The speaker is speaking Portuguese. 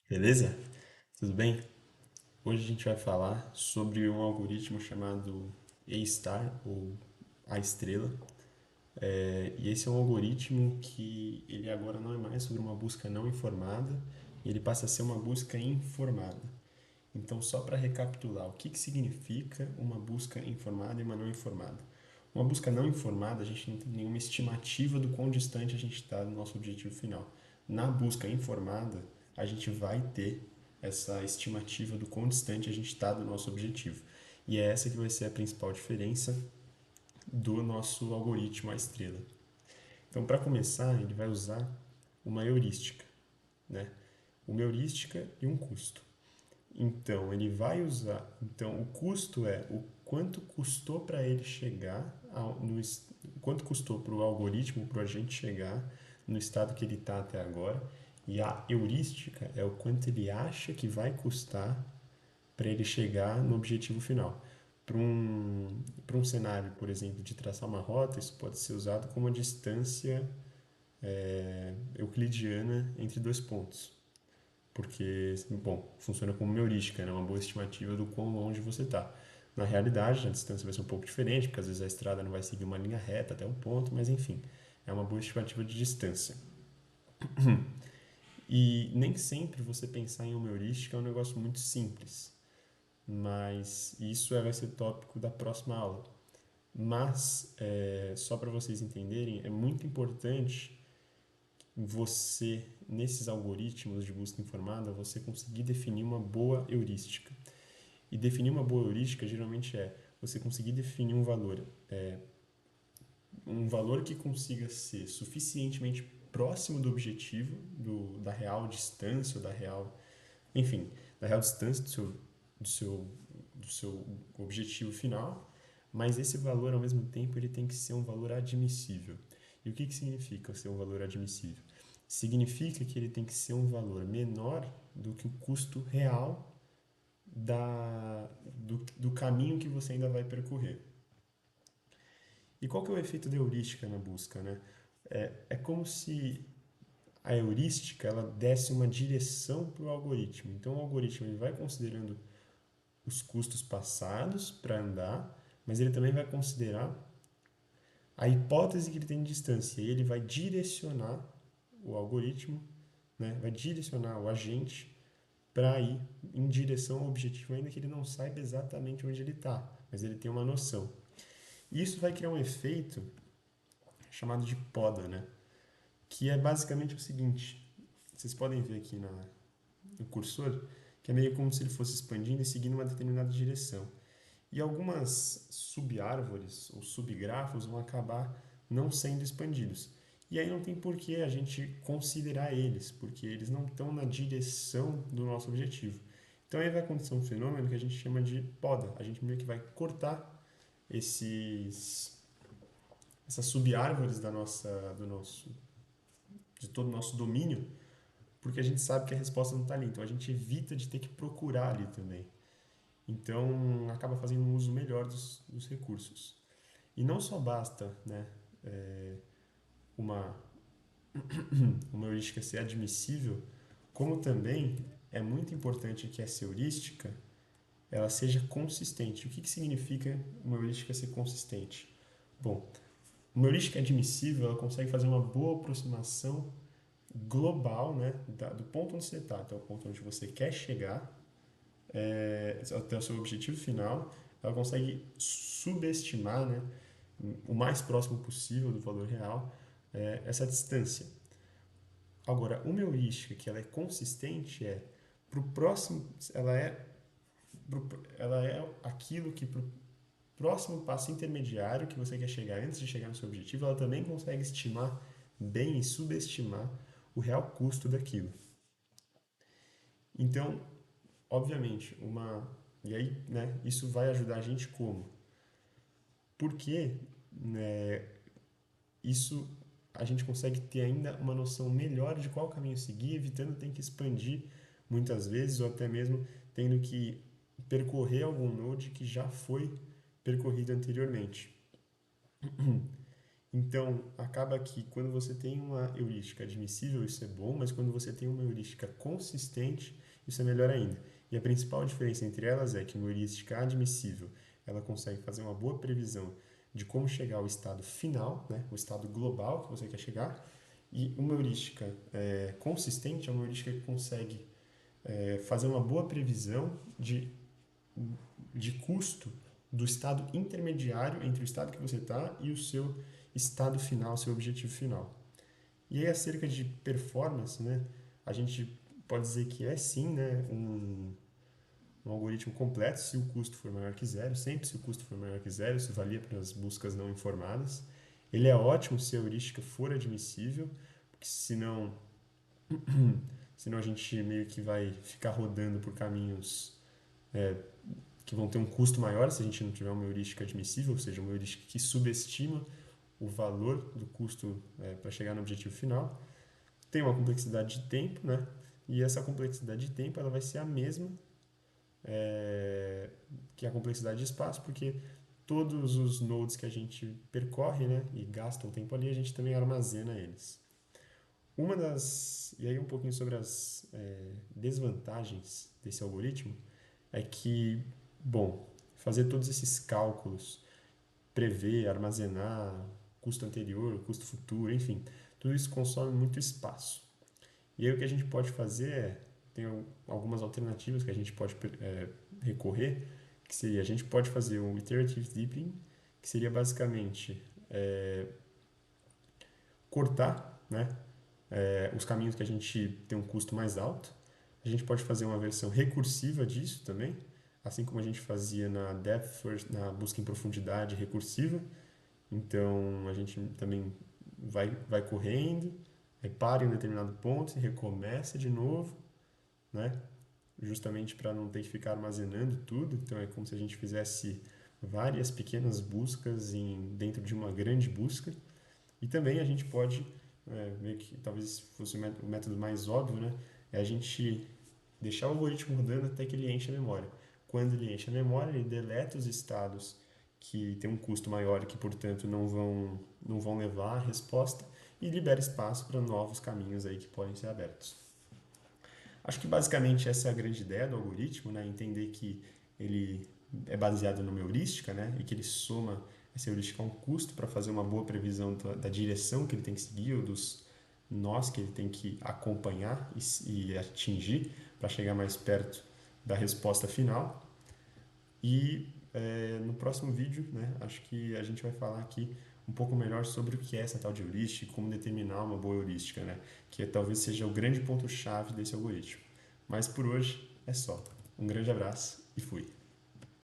Beleza? Tudo bem? Hoje a gente vai falar sobre um algoritmo chamado A-star, ou A estrela. E esse é um algoritmo que ele agora não é mais sobre uma busca não informada, ele passa a ser uma busca informada. Então, só para recapitular, o que significa uma busca informada e uma não informada? Uma busca não informada, a gente não tem nenhuma estimativa do quão distante a gente está do nosso objetivo final. Na busca informada, a gente vai ter essa estimativa do quão distante a gente está do nosso objetivo. E é essa que vai ser a principal diferença do nosso algoritmo à estrela. Então, para começar, ele vai usar uma heurística, né? Uma heurística e um custo. Então, ele vai usar. Então, o custo é o quanto custou para ele chegar quanto custou para o algoritmo, para a gente chegar no estado que ele está até agora. E a heurística é o quanto ele acha que vai custar para ele chegar no objetivo final. Para um cenário, por exemplo, de traçar uma rota, isso pode ser usado como a distância euclidiana entre dois pontos. Porque, bom, funciona como uma heurística, né? Uma boa estimativa do quão longe você está. Na realidade, a distância vai ser um pouco diferente, porque às vezes a estrada não vai seguir uma linha reta até um ponto, mas enfim, é uma boa estimativa de distância. E nem sempre você pensar em uma heurística é um negócio muito simples, mas isso vai ser tópico da próxima aula. Mas, só para vocês entenderem, é muito importante você, nesses algoritmos de busca informada, você conseguir definir uma boa heurística. E definir uma boa heurística geralmente é você conseguir definir um valor que consiga ser suficientemente próximo do objetivo, da real distância ou da real, enfim, da real distância do seu, do seu objetivo final, mas esse valor ao mesmo tempo ele tem que ser um valor admissível. E o que significa ser um valor admissível? Significa que ele tem que ser um valor menor do que o custo real do caminho que você ainda vai percorrer. E qual que é o efeito da heurística na busca, né? É como se a heurística ela desse uma direção para o algoritmo. Então o algoritmo ele vai considerando os custos passados para andar, mas ele também vai considerar a hipótese que ele tem de distância. E ele vai direcionar o algoritmo, né? Vai direcionar o agente para ir em direção ao objetivo, ainda que ele não saiba exatamente onde ele está, mas ele tem uma noção. E isso vai criar um efeito chamado de poda, né? Que é basicamente o seguinte: vocês podem ver aqui no cursor, que é meio como se ele fosse expandindo e seguindo uma determinada direção. E algumas subárvores ou subgrafos vão acabar não sendo expandidos. E aí não tem por que a gente considerar eles, porque eles não estão na direção do nosso objetivo. Então aí vai acontecer um fenômeno que a gente chama de poda. A gente meio que vai cortar esses essas subárvores de todo o nosso domínio, porque a gente sabe que a resposta não está ali. Então a gente evita de ter que procurar ali também. Então acaba fazendo um uso melhor dos recursos. E não só basta, né, uma, uma heurística ser admissível, como também é muito importante que essa heurística ela seja consistente. O que significa uma heurística ser consistente? Bom, uma heurística admissível ela consegue fazer uma boa aproximação global, né, do ponto onde você está até o ponto onde você quer chegar, até o seu objetivo final. Ela consegue subestimar, né, o mais próximo possível do valor real, essa distância. Agora, uma heurística que ela é consistente para o próximo, ela é aquilo que para o próximo passo intermediário que você quer chegar antes de chegar no seu objetivo, ela também consegue estimar bem e subestimar o real custo daquilo. Então, obviamente, e aí, né, isso vai ajudar a gente como? Porque, né, isso a gente consegue ter ainda uma noção melhor de qual caminho seguir, evitando ter que expandir muitas vezes ou até mesmo tendo que percorrer algum node que já foi percorrido anteriormente. Então, acaba que quando você tem uma heurística admissível, isso é bom, mas quando você tem uma heurística consistente, isso é melhor ainda. E a principal diferença entre elas é que uma heurística admissível, ela consegue fazer uma boa previsão de como chegar ao estado final, né, o estado global que você quer chegar, e uma heurística consistente é uma heurística que consegue fazer uma boa previsão de custo do estado intermediário entre o estado que você está e o seu estado final, seu objetivo final. E aí, acerca de performance, né, a gente pode dizer que é sim, né, um algoritmo completo se o custo for maior que zero, sempre se o custo for maior que zero, isso valia para as buscas não informadas. Ele é ótimo se a heurística for admissível, porque senão a gente meio que vai ficar rodando por caminhos que vão ter um custo maior se a gente não tiver uma heurística admissível, ou seja, uma heurística que subestima o valor do custo para chegar no objetivo final. Tem uma complexidade de tempo, né? E essa complexidade de tempo ela vai ser a mesma que a complexidade de espaço, porque todos os nodes que a gente percorre, né, e gasta um tempo ali, a gente também armazena eles. E aí um pouquinho sobre as desvantagens desse algoritmo é que, bom, fazer todos esses cálculos, prever, armazenar, custo anterior, custo futuro, enfim, tudo isso consome muito espaço. E aí o que a gente pode fazer tem algumas alternativas que a gente pode recorrer, que seria, a gente pode fazer um Iterative Deepening, que seria basicamente cortar, né, os caminhos que a gente tem um custo mais alto. A gente pode fazer uma versão recursiva disso também, assim como a gente fazia na depth first, na busca em profundidade recursiva. Então a gente também vai correndo, para em um determinado ponto e recomeça de novo, né? Justamente para não ter que ficar armazenando tudo. Então é como se a gente fizesse várias pequenas buscas dentro de uma grande busca. E também a gente pode, meio que talvez fosse o método mais óbvio, né? É a gente deixar o algoritmo rodando até que ele enche a memória. Quando ele enche a memória, ele deleta os estados que têm um custo maior e que, portanto, não vão levar a resposta e libera espaço para novos caminhos aí que podem ser abertos. Acho que basicamente essa é a grande ideia do algoritmo, né? Entender que ele é baseado numa heurística, né? E que ele soma essa heurística a um custo para fazer uma boa previsão da direção que ele tem que seguir ou dos nós que ele tem que acompanhar e atingir para chegar mais perto da resposta final. E no próximo vídeo, né, acho que a gente vai falar aqui um pouco melhor sobre o que é essa tal de heurística e como determinar uma boa heurística, né, que talvez seja o grande ponto-chave desse algoritmo. Mas por hoje é só. Um grande abraço e fui!